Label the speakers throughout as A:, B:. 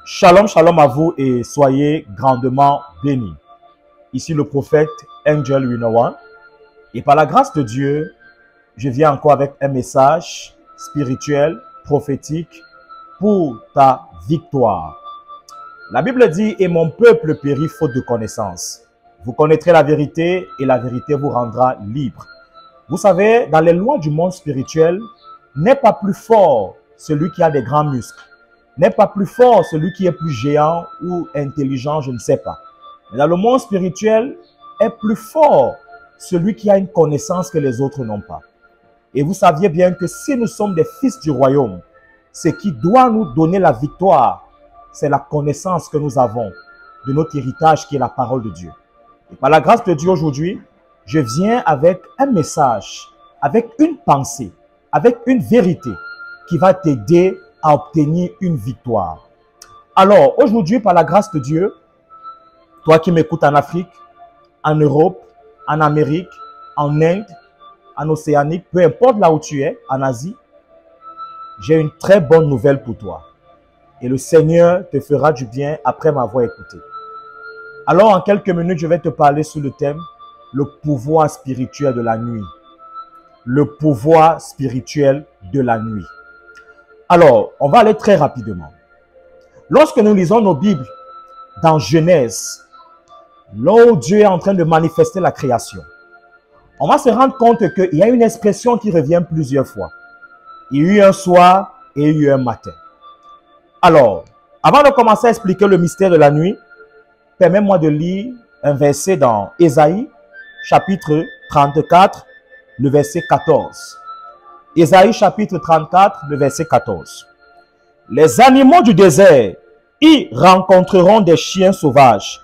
A: Shalom, shalom à vous et soyez grandement bénis. Ici le prophète Angel Winowan et par la grâce de Dieu, je viens encore avec un message spirituel, prophétique pour ta victoire. La Bible dit « Et mon peuple périt faute de connaissance. Vous connaîtrez la vérité et la vérité vous rendra libre. » Vous savez, dans les lois du monde spirituel, n'est pas plus fort celui qui a des grands muscles. N'est pas plus fort celui qui est plus géant ou intelligent, je ne sais pas. Mais dans le monde spirituel, est plus fort celui qui a une connaissance que les autres n'ont pas. Et vous saviez bien que si nous sommes des fils du royaume, ce qui doit nous donner la victoire, c'est la connaissance que nous avons de notre héritage qui est la parole de Dieu. Et par la grâce de Dieu aujourd'hui, je viens avec un message, avec une pensée, avec une vérité qui va t'aider à obtenir une victoire. Alors, aujourd'hui, par la grâce de Dieu, toi qui m'écoutes en Afrique, en Europe, en Amérique, en Inde, en Océanique, peu importe là où tu es, en Asie, j'ai une très bonne nouvelle pour toi. Et le Seigneur te fera du bien après m'avoir écouté. Alors, en quelques minutes, je vais te parler sur le thème « Le pouvoir spirituel de la nuit ». Le pouvoir spirituel de la nuit. Alors, on va aller très rapidement. Lorsque nous lisons nos Bibles dans Genèse, là où Dieu est en train de manifester la création, on va se rendre compte qu'il y a une expression qui revient plusieurs fois. Il y a eu un soir et il y a eu un matin. Alors, avant de commencer à expliquer le mystère de la nuit, permets-moi de lire un verset dans Ésaïe, chapitre 34, le verset 14. Ésaïe chapitre 34, le verset 14. Les animaux du désert y rencontreront des chiens sauvages,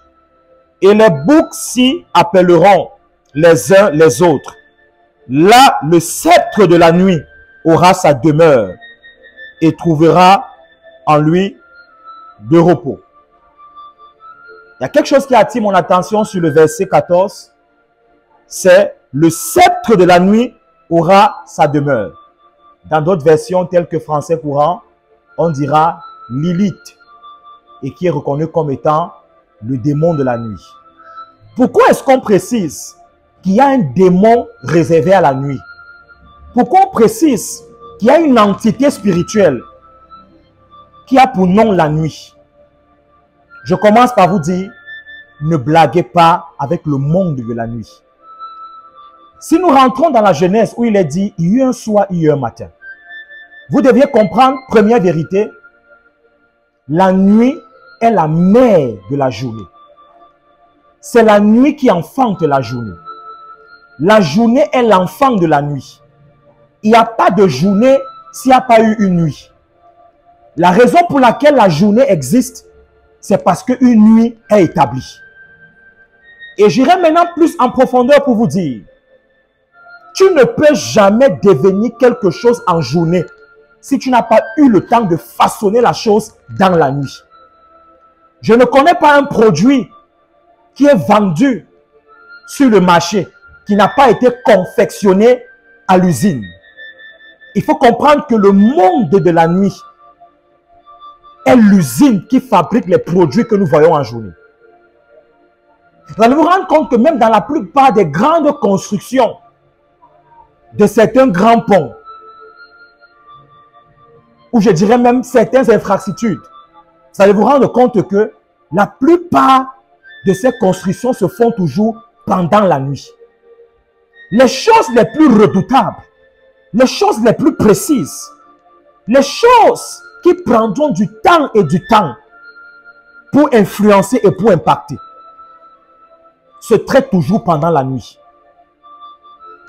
A: et les boucs s'y appelleront les uns les autres. Là, le sceptre de la nuit aura sa demeure et trouvera en lui de repos. Il y a quelque chose qui attire mon attention sur le verset 14, c'est le sceptre de la nuit aura sa demeure. Dans d'autres versions telles que français courant, on dira Lilith, et qui est reconnu comme étant le démon de la nuit. Pourquoi est-ce qu'on précise qu'il y a un démon réservé à la nuit? Pourquoi on précise qu'il y a une entité spirituelle qui a pour nom la nuit? Je commence par vous dire, ne blaguez pas avec le monde de la nuit. Si nous rentrons dans la Genèse où il est dit, il y a eu un soir, il y a eu un matin. Vous deviez comprendre, première vérité, la nuit est la mère de la journée. C'est la nuit qui enfante la journée. La journée est l'enfant de la nuit. Il n'y a pas de journée s'il n'y a pas eu une nuit. La raison pour laquelle la journée existe, c'est parce qu'une nuit est établie. Et j'irai maintenant plus en profondeur pour vous dire, tu ne peux jamais devenir quelque chose en journée si tu n'as pas eu le temps de façonner la chose dans la nuit. Je ne connais pas un produit qui est vendu sur le marché qui n'a pas été confectionné à l'usine. Il faut comprendre que le monde de la nuit est l'usine qui fabrique les produits que nous voyons en journée. Vous allez vous rendre compte que même dans la plupart des grandes constructions, de certains grands ponts, ou je dirais même certaines infrastructures, vous allez vous rendre compte que la plupart de ces constructions se font toujours pendant la nuit. Les choses les plus redoutables, les choses les plus précises, les choses qui prendront du temps et du temps pour influencer et pour impacter, se traitent toujours pendant la nuit.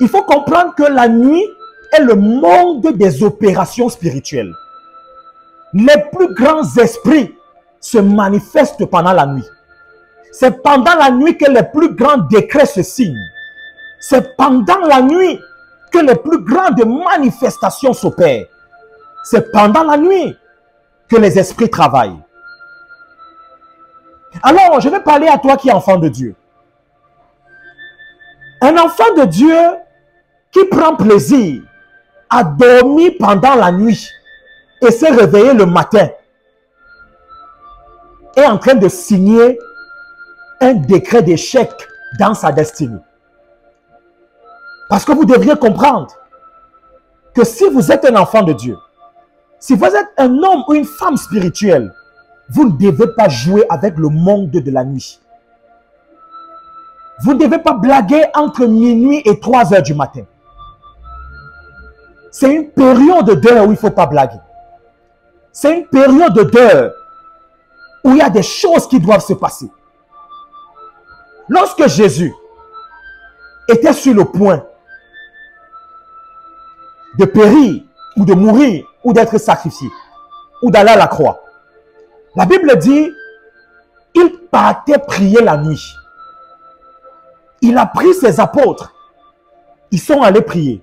A: Il faut comprendre que la nuit est le monde des opérations spirituelles. Les plus grands esprits se manifestent pendant la nuit. C'est pendant la nuit que les plus grands décrets se signent. C'est pendant la nuit que les plus grandes manifestations s'opèrent. C'est pendant la nuit que les esprits travaillent. Alors, je vais parler à toi qui es enfant de Dieu. Un enfant de Dieu qui prend plaisir à dormir pendant la nuit et se réveiller le matin est en train de signer un décret d'échec dans sa destinée. Parce que vous devriez comprendre que si vous êtes un enfant de Dieu, si vous êtes un homme ou une femme spirituelle, vous ne devez pas jouer avec le monde de la nuit. Vous ne devez pas blaguer entre minuit et 3 heures du matin. C'est une période d'heure où il ne faut pas blaguer. C'est une période d'heure où il y a des choses qui doivent se passer. Lorsque Jésus était sur le point de périr ou de mourir ou d'être sacrifié ou d'aller à la croix, la Bible dit, il partait prier la nuit. Il a pris ses apôtres. Ils sont allés prier.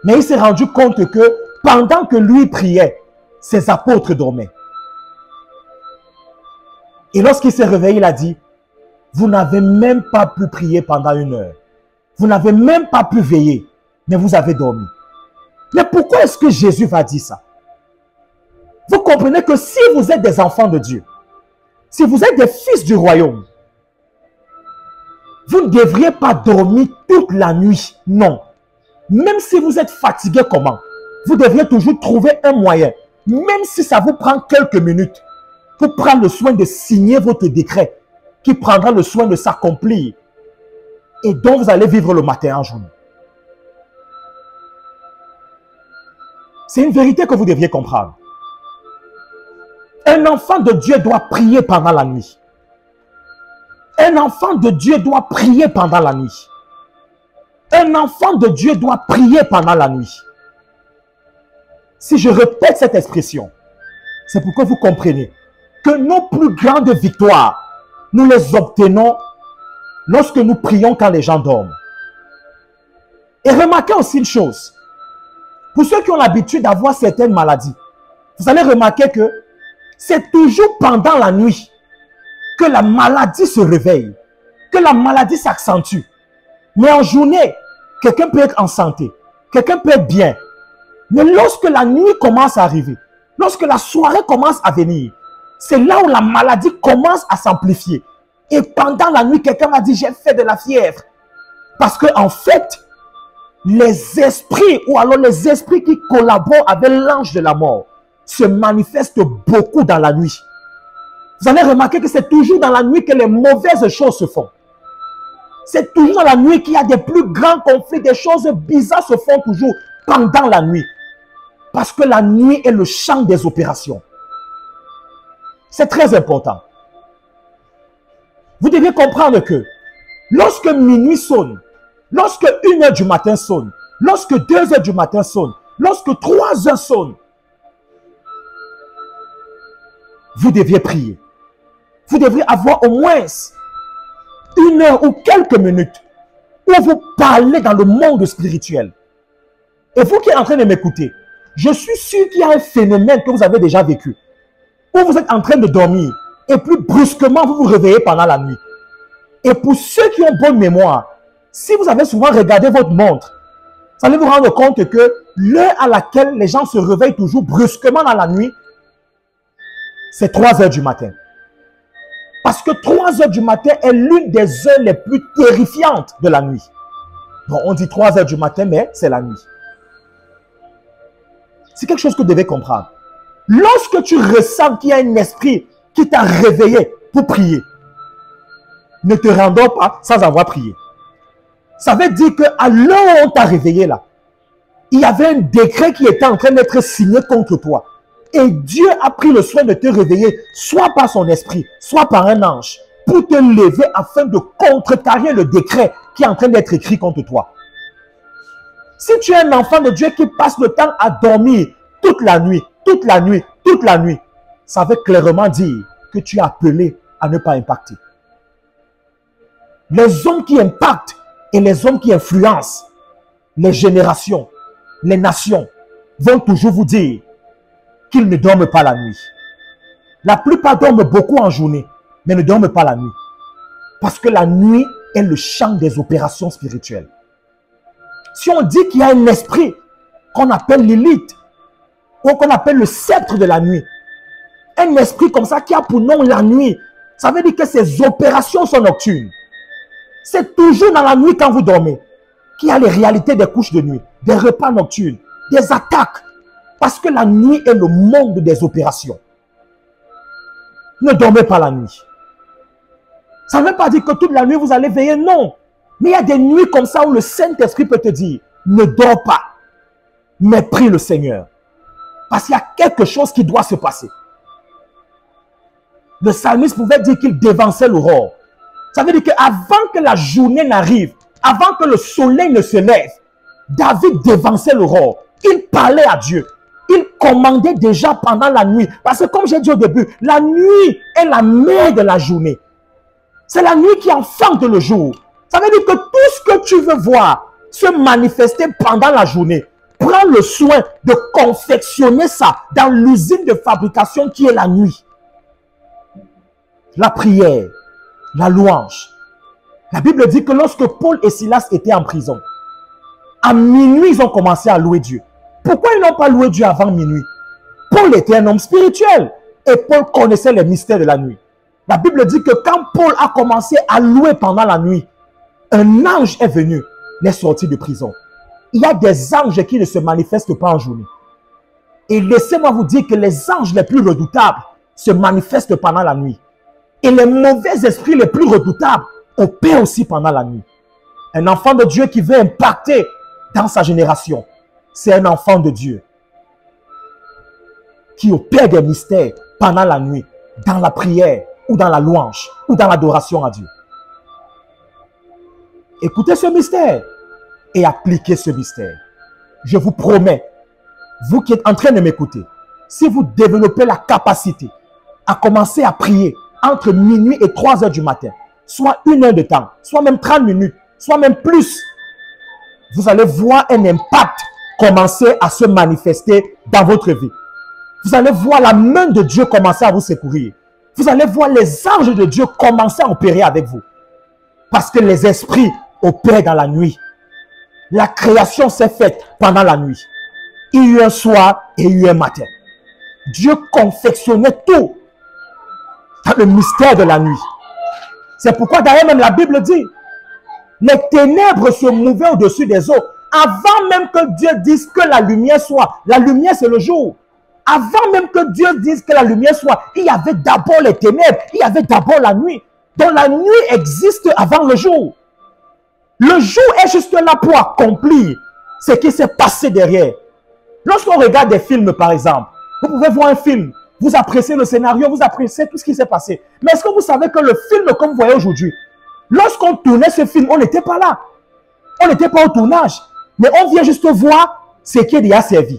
A: Mais il s'est rendu compte que pendant que lui priait, ses apôtres dormaient. Et lorsqu'il s'est réveillé, il a dit, vous n'avez même pas pu prier pendant 1 heure. Vous n'avez même pas pu veiller, mais vous avez dormi. Mais pourquoi est-ce que Jésus va dire ça? Vous comprenez que si vous êtes des enfants de Dieu, si vous êtes des fils du royaume, vous ne devriez pas dormir toute la nuit. Non. Même si vous êtes fatigué comment, vous devriez toujours trouver un moyen, même si ça vous prend quelques minutes, pour prendre le soin de signer votre décret, qui prendra le soin de s'accomplir et dont vous allez vivre le matin en journée. C'est une vérité que vous devriez comprendre. Un enfant de Dieu doit prier pendant la nuit. Un enfant de Dieu doit prier pendant la nuit. Un enfant de Dieu doit prier pendant la nuit. Si je répète cette expression, c'est pour que vous compreniez que nos plus grandes victoires, nous les obtenons lorsque nous prions quand les gens dorment. Et remarquez aussi une chose. Pour ceux qui ont l'habitude d'avoir certaines maladies, vous allez remarquer que c'est toujours pendant la nuit que la maladie se réveille, que la maladie s'accentue. Mais en journée, quelqu'un peut être en santé, quelqu'un peut être bien. Mais lorsque la nuit commence à arriver, lorsque la soirée commence à venir, c'est là où la maladie commence à s'amplifier. Et pendant la nuit, quelqu'un m'a dit, j'ai fait de la fièvre. Parce que en fait, les esprits, ou alors les esprits qui collaborent avec l'ange de la mort, se manifestent beaucoup dans la nuit. Vous allez remarquer que c'est toujours dans la nuit que les mauvaises choses se font. C'est toujours dans la nuit qu'il y a des plus grands conflits, des choses bizarres se font toujours pendant la nuit. Parce que la nuit est le champ des opérations. C'est très important. Vous devez comprendre que lorsque minuit sonne, lorsque 1 heure du matin sonne, lorsque 2 heures du matin sonne, lorsque 3 heures sonnent, vous deviez prier. Vous devriez avoir au moins 1 heure ou quelques minutes où vous parlez dans le monde spirituel. Et vous qui êtes en train de m'écouter, je suis sûr qu'il y a un phénomène que vous avez déjà vécu, où vous êtes en train de dormir et puis brusquement vous vous réveillez pendant la nuit. Et pour ceux qui ont bonne mémoire, si vous avez souvent regardé votre montre, vous allez vous rendre compte que l'heure à laquelle les gens se réveillent toujours brusquement dans la nuit, c'est 3 heures du matin. Parce que 3 heures du matin est l'une des heures les plus terrifiantes de la nuit. Bon, on dit 3 heures du matin, mais c'est la nuit. C'est quelque chose que vous devez comprendre. Lorsque tu ressens qu'il y a un esprit qui t'a réveillé pour prier, ne te rendons pas sans avoir prié. Ça veut dire qu'à l'heure où on t'a réveillé là, il y avait un décret qui était en train d'être signé contre toi. Et Dieu a pris le soin de te réveiller, soit par son esprit, soit par un ange, pour te lever afin de contrecarrer le décret qui est en train d'être écrit contre toi. Si tu es un enfant de Dieu qui passe le temps à dormir toute la nuit, toute la nuit, toute la nuit, ça veut clairement dire que tu es appelé à ne pas impacter. Les hommes qui impactent et les hommes qui influencent les générations, les nations, vont toujours vous dire qu'ils ne dorment pas la nuit. La plupart dorment beaucoup en journée, mais ne dorment pas la nuit. Parce que la nuit est le champ des opérations spirituelles. Si on dit qu'il y a un esprit qu'on appelle Lilith, ou qu'on appelle le sceptre de la nuit, un esprit comme ça qui a pour nom la nuit, ça veut dire que ses opérations sont nocturnes. C'est toujours dans la nuit quand vous dormez qu'il y a les réalités des couches de nuit, des repas nocturnes, des attaques. Parce que la nuit est le monde des opérations. Ne dormez pas la nuit. Ça ne veut pas dire que toute la nuit vous allez veiller, non. Mais il y a des nuits comme ça où le Saint-Esprit peut te dire, ne dors pas, mais prie le Seigneur. Parce qu'il y a quelque chose qui doit se passer. Le psalmiste pouvait dire qu'il dévançait l'aurore. Ça veut dire qu'avant que la journée n'arrive, avant que le soleil ne se lève, David dévançait l'aurore. Il parlait à Dieu. Il commandait déjà pendant la nuit. Parce que comme j'ai dit au début, la nuit est la mère de la journée. C'est la nuit qui enfante le jour. Ça veut dire que tout ce que tu veux voir se manifester pendant la journée, prends le soin de confectionner ça dans l'usine de fabrication qui est la nuit. La prière, la louange. La Bible dit que lorsque Paul et Silas étaient en prison, à minuit, ils ont commencé à louer Dieu. Pourquoi ils n'ont pas loué Dieu avant minuit? Paul était un homme spirituel et Paul connaissait les mystères de la nuit. La Bible dit que quand Paul a commencé à louer pendant la nuit, un ange est venu les sortir de prison. Il y a des anges qui ne se manifestent pas en journée. Et laissez-moi vous dire que les anges les plus redoutables se manifestent pendant la nuit. Et les mauvais esprits les plus redoutables opèrent aussi pendant la nuit. Un enfant de Dieu qui veut impacter dans sa génération, c'est un enfant de Dieu qui opère des mystères pendant la nuit, dans la prière, ou dans la louange, ou dans l'adoration à Dieu. Écoutez ce mystère et appliquez ce mystère. Je vous promets, vous qui êtes en train de m'écouter, si vous développez la capacité à commencer à prier entre minuit et 3 heures du matin, soit 1 heure de temps, soit même 30 minutes, soit même plus, vous allez voir un impact commencer à se manifester dans votre vie. Vous allez voir la main de Dieu commencer à vous secourir. Vous allez voir les anges de Dieu commencer à opérer avec vous. Parce que les esprits opèrent dans la nuit. La création s'est faite pendant la nuit. Il y a eu un soir et il y a eu un matin. Dieu confectionnait tout dans le mystère de la nuit. C'est pourquoi d'ailleurs même la Bible dit, les ténèbres se mouvaient au-dessus des eaux. Avant même que Dieu dise que la lumière soit, la lumière c'est le jour. Avant même que Dieu dise que la lumière soit, il y avait d'abord les ténèbres, il y avait d'abord la nuit. Donc la nuit existe avant le jour. Le jour est juste là pour accomplir ce qui s'est passé derrière. Lorsqu'on regarde des films par exemple, vous pouvez voir un film, vous appréciez le scénario, vous appréciez tout ce qui s'est passé. Mais est-ce que vous savez que le film comme vous voyez aujourd'hui, lorsqu'on tournait ce film, on n'était pas là. On n'était pas au tournage. Mais on vient juste voir ce qui est déjà servi.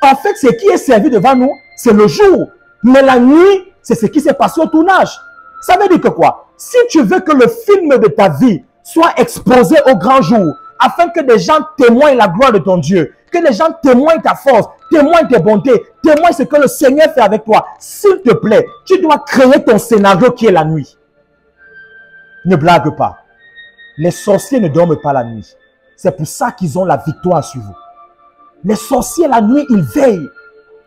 A: En fait, ce qui est servi devant nous, c'est le jour. Mais la nuit, c'est ce qui s'est passé au tournage. Ça veut dire que quoi? Si tu veux que le film de ta vie soit exposé au grand jour, afin que des gens témoignent la gloire de ton Dieu, que les gens témoignent ta force, témoignent tes bontés, témoignent ce que le Seigneur fait avec toi, s'il te plaît, tu dois créer ton scénario qui est la nuit. Ne blague pas. Les sorciers ne dorment pas la nuit. C'est pour ça qu'ils ont la victoire sur vous. Les sorciers, la nuit, ils veillent.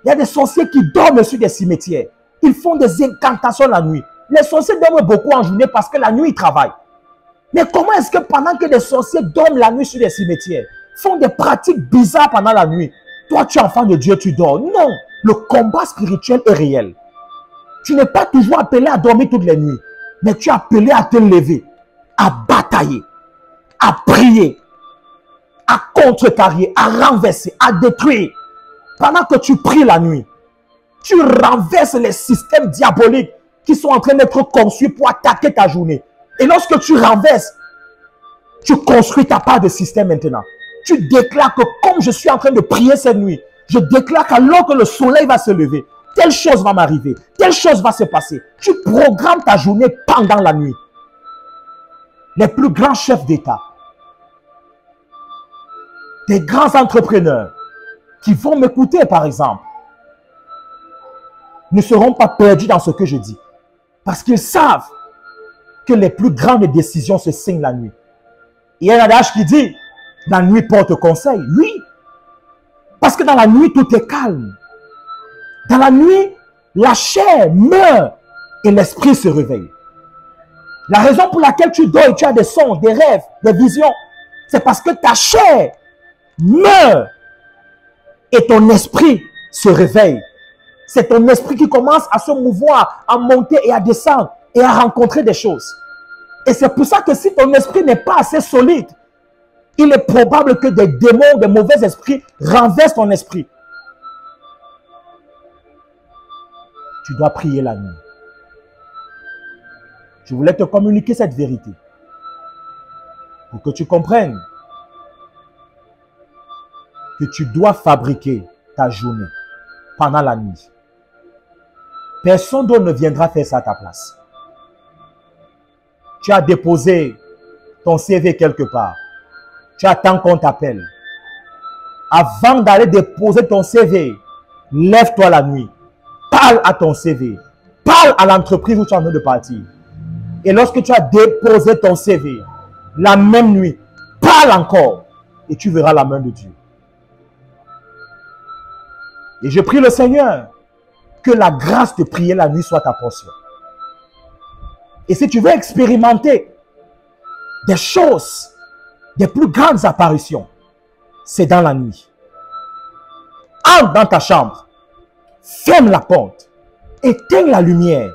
A: Il y a des sorciers qui dorment sur des cimetières. Ils font des incantations la nuit. Les sorciers dorment beaucoup en journée parce que la nuit, ils travaillent. Mais comment est-ce que pendant que des sorciers dorment la nuit sur des cimetières, font des pratiques bizarres pendant la nuit, toi, tu es enfant de Dieu, tu dors? Non, le combat spirituel est réel. Tu n'es pas toujours appelé à dormir toutes les nuits, mais tu es appelé à te lever, à batailler, à prier, à contrecarrer, à renverser, à détruire. Pendant que tu pries la nuit, tu renverses les systèmes diaboliques qui sont en train d'être conçus pour attaquer ta journée. Et lorsque tu renverses, tu construis ta part de système maintenant. Tu déclares que comme je suis en train de prier cette nuit, je déclare qu'alors que le soleil va se lever, telle chose va m'arriver, telle chose va se passer. Tu programmes ta journée pendant la nuit. Les plus grands chefs d'État, des grands entrepreneurs qui vont m'écouter par exemple, ne seront pas perdus dans ce que je dis. Parce qu'ils savent que les plus grandes décisions se signent la nuit. Il y a un adage qui dit, la nuit porte conseil. Oui, parce que dans la nuit, tout est calme. Dans la nuit, La chair meurt et l'esprit se réveille. La raison pour laquelle tu dors et tu as des songes, des rêves, des visions, c'est parce que ta chair meurt et ton esprit se réveille. C'est ton esprit qui commence à se mouvoir, à monter et à descendre et à rencontrer des choses. Et c'est pour ça que si ton esprit n'est pas assez solide, il est probable que des démons, des mauvais esprits renversent ton esprit. Tu dois prier la nuit. Je voulais te communiquer cette vérité pour que tu comprennes que tu dois fabriquer ta journée pendant la nuit. Personne d'autre ne viendra faire ça à ta place. Tu as déposé ton CV quelque part. Tu attends qu'on t'appelle. Avant d'aller déposer ton CV, lève-toi la nuit. Parle à ton CV. Parle à l'entreprise où tu es en train de partir. Et lorsque tu as déposé ton CV, la même nuit, parle encore et tu verras la main de Dieu. Et je prie le Seigneur que la grâce de prier la nuit soit ta portion. Et si tu veux expérimenter des choses, des plus grandes apparitions, c'est dans la nuit. Entre dans ta chambre, ferme la porte, éteins la lumière.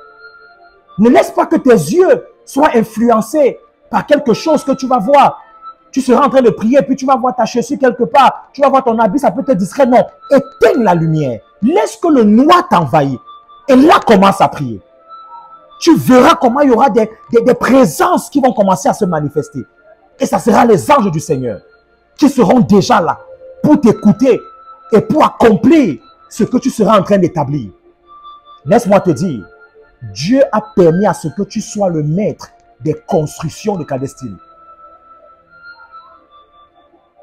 A: Ne laisse pas que tes yeux soient influencés par quelque chose que tu vas voir. Tu seras en train de prier, puis tu vas voir ta chaussure quelque part. Tu vas voir ton habit, ça peut te distraire. Non, éteins la lumière. Laisse que le noir t'envahisse. Et là, commence à prier. Tu verras comment il y aura des présences qui vont commencer à se manifester. Et ça sera les anges du Seigneur qui seront déjà là pour t'écouter et pour accomplir ce que tu seras en train d'établir. Laisse-moi te dire, Dieu a permis à ce que tu sois le maître des constructions de ta destinée.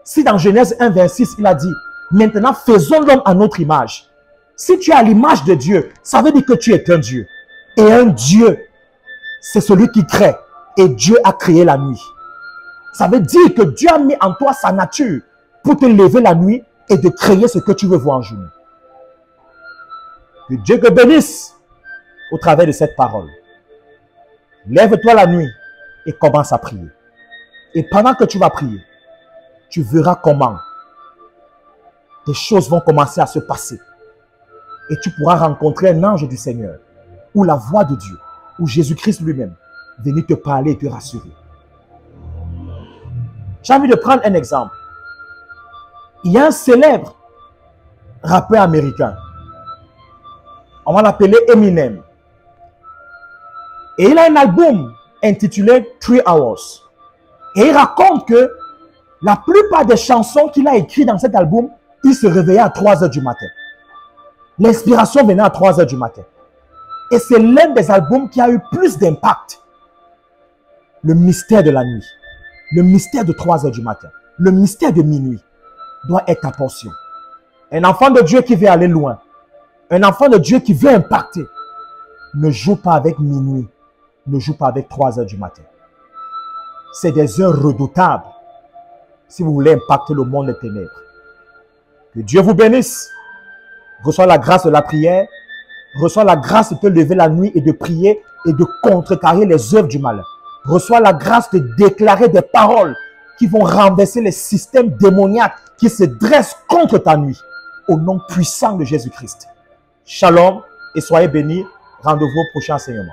A: Si dans Genèse 1, 26, il a dit, maintenant faisons l'homme à notre image. Si tu es à l'image de Dieu, ça veut dire que tu es un Dieu. Et un Dieu, c'est celui qui crée. Et Dieu a créé la nuit. Ça veut dire que Dieu a mis en toi sa nature pour te lever la nuit et de créer ce que tu veux voir en journée. Que Dieu te bénisse au travers de cette parole. Lève-toi la nuit et commence à prier. Et pendant que tu vas prier, tu verras comment des choses vont commencer à se passer. Et tu pourras rencontrer un ange du Seigneur, ou la voix de Dieu, ou Jésus-Christ lui-même, venir te parler et te rassurer. J'ai envie de prendre un exemple. Il y a un célèbre rappeur américain. On va l'appeler Eminem. Et il a un album intitulé 3 Hours. Et il raconte que la plupart des chansons qu'il a écrites dans cet album, il se réveillait à 3 heures du matin. L'inspiration venait à 3 heures du matin. Et c'est l'un des albums qui a eu plus d'impact. Le mystère de la nuit. Le mystère de 3 heures du matin. Le mystère de minuit doit être ta portion. Un enfant de Dieu qui veut aller loin. Un enfant de Dieu qui veut impacter. Ne joue pas avec minuit. Ne joue pas avec 3 heures du matin. C'est des heures redoutables si vous voulez impacter le monde des ténèbres. Que Dieu vous bénisse. Reçois la grâce de la prière. Reçois la grâce de te lever la nuit et de prier et de contrecarrer les œuvres du mal. Reçois la grâce de déclarer des paroles qui vont renverser les systèmes démoniaques qui se dressent contre ta nuit. Au nom puissant de Jésus-Christ. Shalom et soyez bénis. Rendez-vous au prochain enseignement.